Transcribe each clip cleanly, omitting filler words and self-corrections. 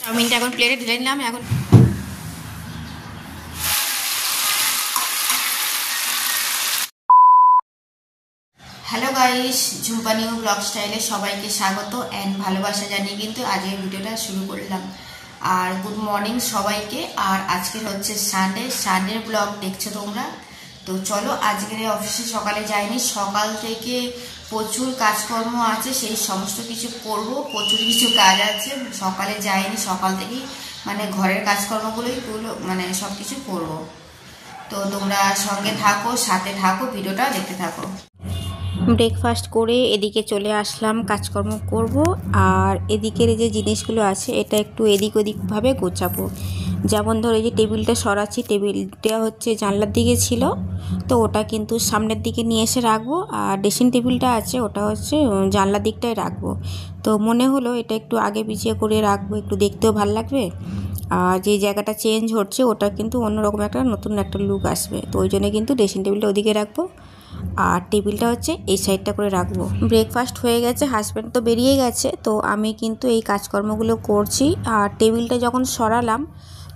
চাউমিনটা এখন প্লেটে ঢেলে নিলাম। এখন hello guys, Jhumpa new blog স্টাইলে সবাইকে স্বাগত অ্যান্ড ভালোবাসা জানিয়ে কিন্তু আজকের ভিডিওটা শুরু করলাম। আর গুড মর্নিং সবাইকে। আর আজকের হচ্ছে সানডের ব্লগ দেখছো তোমরা। তো চলো, আজকের অফিসে সকালে যাইনি, সকাল থেকে প্রচুর কাজকর্ম আছে, সেই সমস্ত কিছু করব। প্রচুর কিছু কাজ আছে, সকালে যাইনি, সকাল থেকেই মানে ঘরের কাজকর্মগুলোই মানে সব কিছু করবো। তো তোমরা সঙ্গে থাকো, সাথে থাকো, ভিডিওটা দেখতে থাকো। ব্রেকফাস্ট করে এদিকে চলে আসলাম, কাজকর্ম করব। আর এদিকের যে জিনিসগুলো আছে এটা একটু এদিক ওদিকভাবে গোছাবো। যেমন ধরো এই যে টেবিলটা সরাচ্ছি, টেবিলটা হচ্ছে জানলার দিকে ছিল, তো ওটা কিন্তু সামনের দিকে নিয়ে এসে রাখবো। আর ড্রেসিং টেবিলটা আছে ওটা হচ্ছে জানলার দিকটায় রাখবো। তো মনে হলো এটা একটু আগে পিছিয়ে করে রাখবো, একটু দেখতেও ভালো লাগবে। আর যে জায়গাটা চেঞ্জ হচ্ছে ওটা কিন্তু অন্যরকম একটা নতুন একটা লুক আসবে। তো ওই জন্য কিন্তু ড্রেসিং টেবিলটা ওদিকে রাখবো আর টেবিলটা হচ্ছে এই সাইডটা করে রাখবো। ব্রেকফাস্ট হয়ে গেছে, হাজব্যান্ড তো বেরিয়ে গেছে, তো আমি কিন্তু এই কাজকর্মগুলো করছি। আর টেবিলটা যখন সরালাম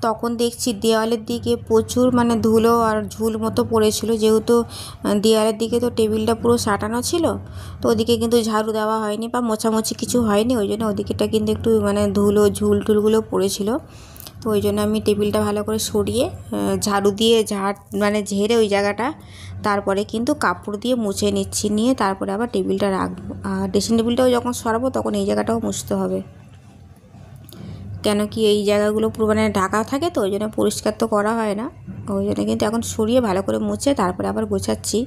তখন দেখছি দেওয়ালের দিকে প্রচুর মানে ধুলো আর ঝুল মতো পড়েছিল, যেহেতু দেওয়ালের দিকে তো টেবিলটা পুরো সাঁটানো ছিল, তো ওদিকে কিন্তু ঝাড়ু দেওয়া হয়নি বা মোছামুছি কিছু হয়নি, ওই জন্য ওদিকেটা কিন্তু একটু মানে ধুলো ঝুলটুলগুলো পড়েছিল। তো ওই জন্য আমি টেবিলটা ভালো করে সরিয়ে ঝাড়ু দিয়ে মানে ঝেড়ে ওই জায়গাটা তারপরে কিন্তু কাপড় দিয়ে মুছে নিচ্ছি, নিয়ে তারপরে আবার টেবিলটা রাখবো। আর ড্রেসিং টেবিলটাও যখন সরাবো তখন এই জায়গাটাও মুছতে হবে, কেন কি এই জায়গাগুলো পুরো মানে ঢাকা থাকে, তো ওই জন্য পরিষ্কার তো করা হয় না। ওই জন্য কিন্তু এখন সরিয়ে ভালো করে মুছে তারপরে আবার গোছাচ্ছি।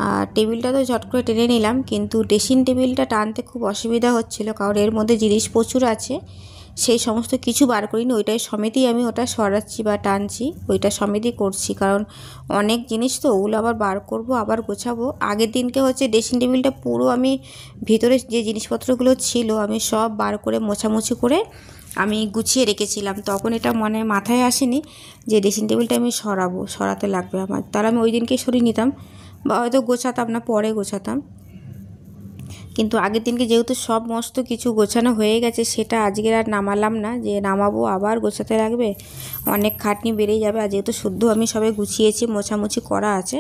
আর টেবিলটা তো ঝট করে টেনে নিলাম, কিন্তু ড্রেসিং টেবিলটা টানতে খুব অসুবিধা হচ্ছিল, কারণ এর মধ্যে জিনিস প্রচুর আছে, সেই সমস্ত কিছু বার করিনি। ওইটাই সমেতই আমি ওটা সরাচ্ছি বা টানছি, ওইটা সমেতই করছি, কারণ অনেক জিনিস তো ওগুলো আবার বার করব, আবার গোছাবো। আগের দিনকে হচ্ছে ড্রেসিং টেবিলটা পুরো আমি ভিতরে যে জিনিসপত্রগুলো ছিল আমি সব বার করে মোছামুছি করে আমি গুছিয়ে রেখেছিলাম। তখন এটা মাথায় আসেনি যে ড্রেসিং টেবিলটা আমি সরাতে লাগবে আমার, তাহলে আমি ওই দিনকে সরিয়ে নিতাম বা হয়তো গোছাতাম না, পরে গোছাতাম। কিন্তু আগের দিনকে যেহেতু সমস্ত কিছু গোছানো হয়ে গেছে, সেটা আজকের আর নামালাম না, যে নামাবো আবার গোছাতে লাগবে, অনেক খাটনি বেড়ে যাবে। আর যেহেতু শুদ্ধ আমি সবে গুছিয়েছি, মোছামুছি করা আছে,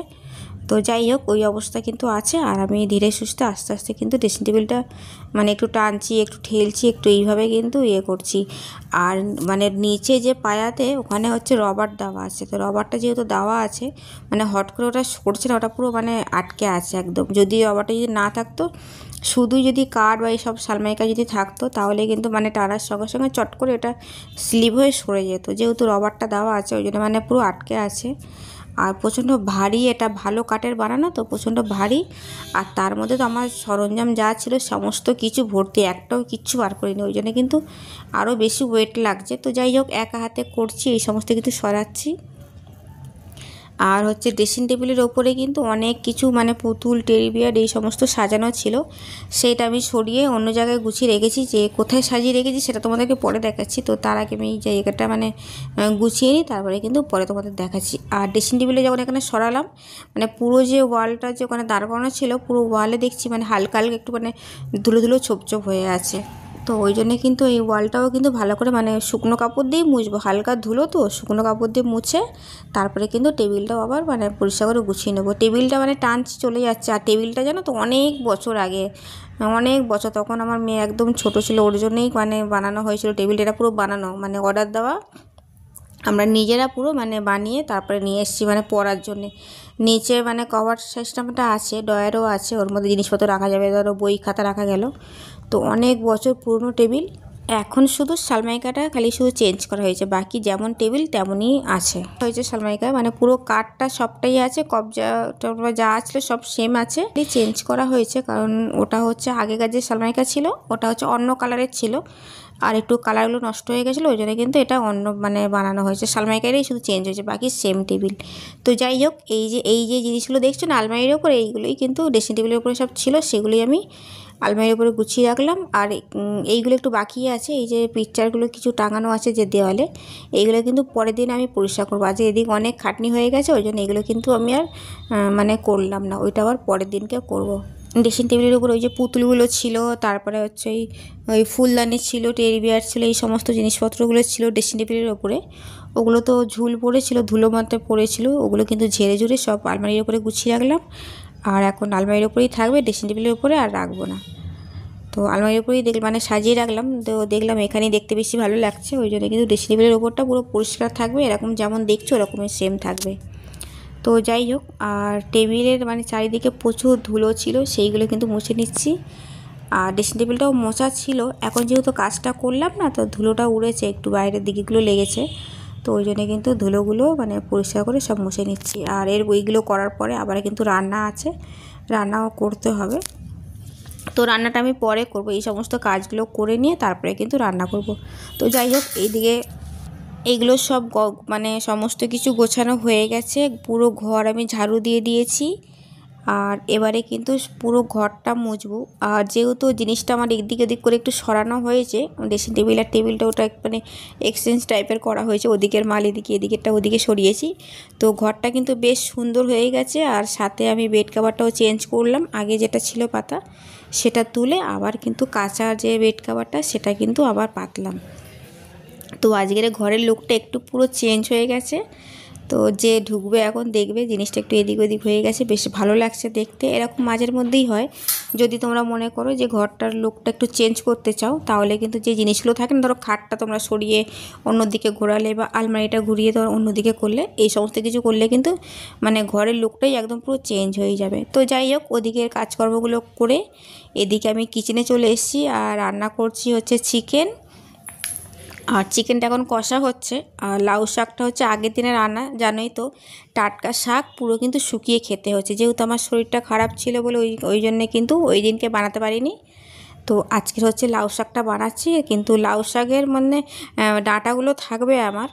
তো যাই হোক ওই অবস্থা কিন্তু আছে। আর আমি ধীরে সুস্থে আস্তে আস্তে কিন্তু ড্রেসিং টেবিলটা মানে একটু টানছি, একটু ঠেলছি, একটু এইভাবে কিন্তু করছি। আর মানে নিচে যে পায়াতে ওখানে হচ্ছে রবার দেওয়া আছে, তো রবারটা যেহেতু দেওয়া আছে মানে হট করে ওটা করছে না, ওটা পুরো মানে আটকে আছে একদম। যদি রবারটা যদি না থাকতো, শুধু যদি কাঠ বা এইসব সালমাইকা যদি থাকতো, তাহলে কিন্তু মানে টানার সঙ্গে সঙ্গে চট করে ওটা স্লিপ হয়ে সরে যেত। যেহেতু রবারটা দেওয়া আছে ওই জন্য মানে পুরো আটকে আছে। আর প্রচণ্ড ভারী, এটা ভালো কাঠের বানানো, তো প্রচণ্ড ভারী। আর তার মধ্যে তো আমার সরঞ্জাম যা ছিল সমস্ত কিছু ভর্তি, একটাও কিচ্ছু বার করিনি, ওই জন্য কিন্তু আরও বেশি ওয়েট লাগছে। তো যাই হোক একা হাতে করছি, এই সমস্ত কিছু সরাচ্ছি। আর হচ্ছে ড্রেসিং টেবিলের ওপরে কিন্তু অনেক কিছু মানে পুতুল, টেডি বিয়ার এই সমস্ত সাজানো ছিল, সেটা আমি সরিয়ে অন্য জায়গায় গুছিয়ে রেখেছি। যে কোথায় সাজিয়ে রেখেছি সেটা তোমাদেরকে পরে দেখাচ্ছি। তো তার আগে আমি এই জায়গাটা মানে গুছিয়ে নিই, তারপরে কিন্তু পরে তোমাদের দেখাচ্ছি। আর ড্রেসিং টেবিলে যখন এখানে সরালাম, মানে পুরো যে ওয়ালটা যে ওখানে দাঁড় করানো ছিল, পুরো ওয়ালে দেখছি মানে হালকা হালকা একটু মানে ধুলো ধুলো ছোপ হয়ে আছে। তো ওই জন্যে কিন্তু এই ওয়ালটাও কিন্তু ভালো করে মানে শুকনো কাপড় দিয়েই মুছবো, হালকা ধুলো তো শুকনো কাপড় দিয়ে মুছে তারপরে কিন্তু টেবিলটাও আবার মানে পরিষ্কার করে গুছিয়ে নেবো। টেবিলটা মানে টানছি চলে যাচ্ছে। আর টেবিলটা জানো তো অনেক বছর আগে, অনেক বছর, তখন আমার মেয়ে একদম ছোটো ছিল, ওর জন্যই মানে বানানো হয়েছিল টেবিলটা। এটা পুরো বানানো মানে অর্ডার দেওয়া, আমরা নিজেরা পুরো মানে বানিয়ে তারপরে নিয়ে এসেছি মানে পরার জন্যে। নিচে মানে কভার সিস্টেমটা আছে, ডয়ারও আছে, ওর মধ্যে জিনিসপত্র রাখা যাবে, ধরো বই খাতা রাখা গেল। তো অনেক বছর পুরনো টেবিল। এখন শুধু সালমাইকাটা খালি শুধু চেঞ্জ করা হয়েছে, বাকি যেমন টেবিল তেমনই আছে হয়েছে সালমাইকা, মানে পুরো কাঠটা সবটাই আছে, কবজা টবজা যা আছে সব সেম আছে, চেঞ্জ করা হয়েছে। কারণ ওটা হচ্ছে আগেকার যে সালমাইকা ছিল ওটা হচ্ছে অন্য কালারের ছিল, আর একটু কালারগুলো নষ্ট হয়ে গেছিলো, ওই জন্য কিন্তু এটা অন্য মানে বানানো হয়েছে। সালমাইকারই শুধু চেঞ্জ হয়েছে, বাকি সেম টেবিল। তো যাই হোক এই যে জিনিসগুলো দেখছো না আলমারির ওপরে, এইগুলোই কিন্তু ড্রেসিং টেবিলের উপরে সব ছিল, সেগুলোই আমি আলমারির উপরে গুছিয়ে রাখলাম। আর এইগুলো একটু বাকি আছে, এই যে পিকচারগুলো কিছু টাঙানো আছে যে দেওয়ালে, এইগুলো কিন্তু পরের দিন আমি পরিষ্কার করবো। আজ এদিক অনেক খাটনি হয়ে গেছে, ওই জন্য এগুলো কিন্তু আমি আর মানে করলাম না, ওইটা আবার পরের দিনকে করব। ড্রেসিং টেবিলের উপর ওই যে পুতুলগুলো ছিল, তারপরে হচ্ছে ওই ফুলদানি ছিল, টেডি বিয়ার ছিল, এই সমস্ত জিনিসপত্রগুলো ছিল ড্রেসিং টেবিলের ওপরে। ওগুলো তো ঝুল পড়েছিল, ধুলো মাত্রা পড়েছিল, ওগুলো কিন্তু ঝেড়ে ঝুড়ে সব আলমারির ওপরে গুছিয়ে রাখলাম। আর এখন আলমারির ওপরেই থাকবে, ড্রেসিং টেবিলের ওপরে আর রাখবো না। তো আলমারির ওপরেই মানে সাজিয়ে রাখলাম। তো দেখলাম এখানেই দেখতে বেশি ভালো লাগছে, ওই জন্য কিন্তু ড্রেসিং টেবিলের ওপরটা পুরো পরিষ্কার থাকবে, এরকম যেমন দেখছো ওরকমই সেম থাকবে। তো যাই হোক, আর টেবিলের মানে চারিদিকে প্রচুর ধুলো ছিল, সেইগুলো কিন্তু মুছে নিচ্ছি। আর ড্রেসিং টেবিলটাও মোছা ছিল, এখন যেহেতু কাজটা করলাম না, তো ধুলোটা উড়েছে, একটু বাইরের দিকেগুলো লেগেছে, তো ওই জন্য কিন্তু ধুলোগুলো মানে পরিষ্কার করে সব মুছে নিচ্ছি। আর এর বইগুলো করার পরে আবার কিন্তু রান্না আছে, রান্নাও করতে হবে। তো রান্নাটা আমি পরে করব, এই সমস্ত কাজগুলো করে নিয়ে তারপরে কিন্তু রান্না করব। তো যাই হোক, এইদিকে এইগুলো সব মানে সমস্ত কিছু গোছানো হয়ে গেছে, পুরো ঘর আমি ঝাড়ু দিয়ে দিয়েছি। আর এবারে কিন্তু পুরো ঘরটা মুছবো। আর যেহেতু জিনিসটা আমার এদিক ওদিক করে একটু সরানো হয়েছে, ড্রেসিং টেবিল আর টেবিলটা ওটা মানে এক্সচেঞ্জ টাইপের করা হয়েছে, ওদিকের মাল এদিকে, এদিকেরটা ওদিকে সরিয়েছি। তো ঘরটা কিন্তু বেশ সুন্দর হয়ে গেছে। আর সাথে আমি বেড কভারটাও চেঞ্জ করলাম, আগে যেটা ছিল পাতা সেটা তুলে আবার কিন্তু কাঁচা যে বেড কভারটা সেটা কিন্তু আবার পাতলাম। তো আজকের ঘরের লুকটা একটু পুরো চেঞ্জ হয়ে গেছে। তো যে ঢুকবে এখন দেখবে জিনিসটা একটু এদিক ওদিক হয়ে গেছে, বেশ ভালো লাগছে দেখতে। এরকম মাঝের মধ্যেই হয়, যদি তোমরা মনে করো যে ঘরটার লুকটা একটু চেঞ্জ করতে চাও, তাহলে কিন্তু যে জিনিসগুলো থাকে না, ধরো খাটটা তোমরা সরিয়ে অন্যদিকে ঘোরালে বা আলমারিটা ঘুরিয়ে ধরো অন্যদিকে করলে, এই সমস্ত কিছু করলে কিন্তু মানে ঘরের লুকটাই একদম পুরো চেঞ্জ হয়ে যাবে। তো যাই হোক, ওদিকের কাজকর্মগুলো করে এদিকে আমি কিচেনে চলে এসেছি। আর রান্না করছি হচ্ছে চিকেন। আর চিকেনটা এখন কষা হচ্ছে। আর লাউ শাকটা হচ্ছে আগের দিনের রান্না, জানোই তো, টাটকা শাক পুরো কিন্তু শুকিয়ে খেতে হচ্ছে, যেহেতু আমার শরীরটা খারাপ ছিল বলে ওই জন্যে কিন্তু ওই দিনকে বানাতে পারিনি। তো আজকের হচ্ছে লাউ শাকটা বানাচ্ছি, কিন্তু লাউ শাকের মানে ডাঁটাগুলো থাকবে আমার,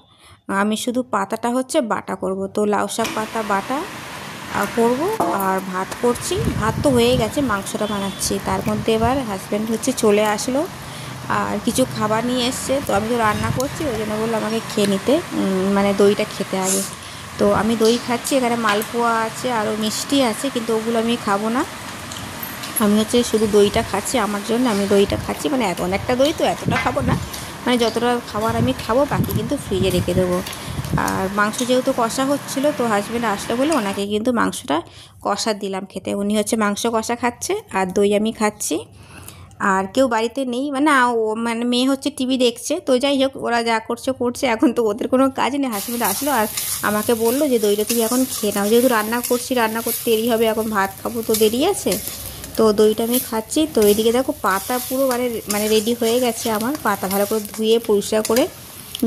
আমি শুধু পাতাটা হচ্ছে বাটা করব। তো লাউ শাক পাতা বাটা করব। আর ভাত করছি, ভাত তো হয়ে গেছে, মাংসটা বানাচ্ছি। তার মধ্যে এবার হাজব্যান্ড হচ্ছে চলে আসলো আর কিছু খাবার নিয়ে এসছে। তো আমি তো রান্না করছি, ওই জন্য বললো আমাকে খেয়ে নিতে, মানে দইটা খেতে আগে। তো আমি দই খাচ্ছি, এখানে মালপোয়া আছে আরও মিষ্টি আছে, কিন্তু ওগুলো আমি খাবো না। আমি হচ্ছে শুধু দইটা খাচ্ছি আমার জন্য, আমি দইটা খাচ্ছি, মানে অনেকটা দই তো এতটা খাবো না, মানে যতটা খাবার আমি খাবো বাকি কিন্তু ফ্রিজে রেখে দেবো। আর মাংস যেহেতু কষা হচ্ছিলো, তো হাজব্যান্ড আসলে বলে ওনাকে কিন্তু মাংসটা কষা দিলাম খেতে, উনি হচ্ছে মাংস কষা খাচ্ছে আর দই আমি খাচ্ছি। আর কেউ বাড়িতে নেই, মানে মেয়ে হচ্ছে টিভি দেখছে। তো যাই হোক, ওরা যা করছে করছে, এখন তো ওদের কোনো কাজ নেই। হাজব্যান্ড আসলো আর আমাকে বললো যে দইটা তুমি এখন খেয়ে নাও, যেহেতু রান্না করছি, রান্না করতে দেরি হবে, এখন ভাত খাবো তো দেরি আছে, তো দইটা আমি খাচ্ছি। তো এদিকে দেখো পাতা পুরো মানে রেডি হয়ে গেছে আমার, পাতা ভালো করে ধুয়ে পরিষ্কার করে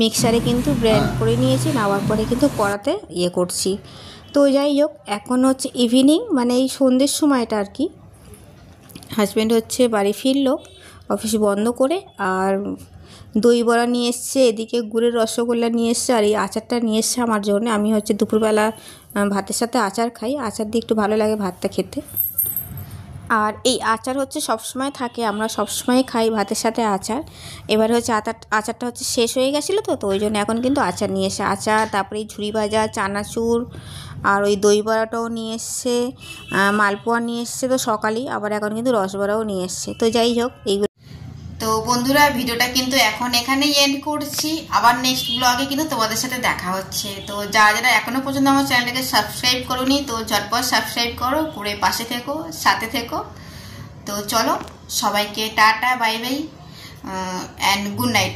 মিক্সারে কিন্তু ব্লেন্ড করে নিয়েছি, নেওয়ার পরে কিন্তু কড়াতে করছি। তো যাই হোক, এখন হচ্ছে ইভিনিং, মানে এই সন্ধ্যের সময়টা আর কি। হাজব্যান্ড হচ্ছে বাড়ি ফিরলো অফিস বন্ধ করে, আর দই বড়া নিয়ে এসছে, এদিকে গুড়ের রসগোল্লা নিয়ে এসছে, আর এই আচারটা নিয়ে এসছে আমার জন্য। আমি হচ্ছে দুপুরবেলা ভাতের সাথে আচার খাই, আচার দিয়ে একটু ভালো লাগে ভাতটা খেতে। আর এই আচার হচ্ছে সবসময় থাকে, আমরা সবসময় খাই ভাতের সাথে আচার। এবার হচ্ছে আচারটা হচ্ছে শেষ হয়ে গেছিলো, তো ওই জন্য এখন কিন্তু আচার নিয়ে এসে, আচার, তারপরে এই ঝুড়ি ভাজা, চানাচুর, আর ওই দই বড়াটাও নিয়ে এসছে, মালপোয়া নিয়ে এসছে তো সকালেই, আবার এখন কিন্তু রসবড়াও নিয়ে এসছে। তো যাই হোক, এইগুলো। তো বন্ধুরা, ভিডিওটা কিন্তু এখন এখানেই এন্ড করছি, আবার নেক্সট ব্লগে কিন্তু তোমাদের সাথে দেখা হচ্ছে। তো যারা এখনো পর্যন্ত আমার চ্যানেলটাকে সাবস্ক্রাইব করোনি, তো ঝটপট সাবস্ক্রাইব করো, করে পাশে থেকো, সাথে থেকো। তো চলো, সবাইকে tata, bye bye, and good night.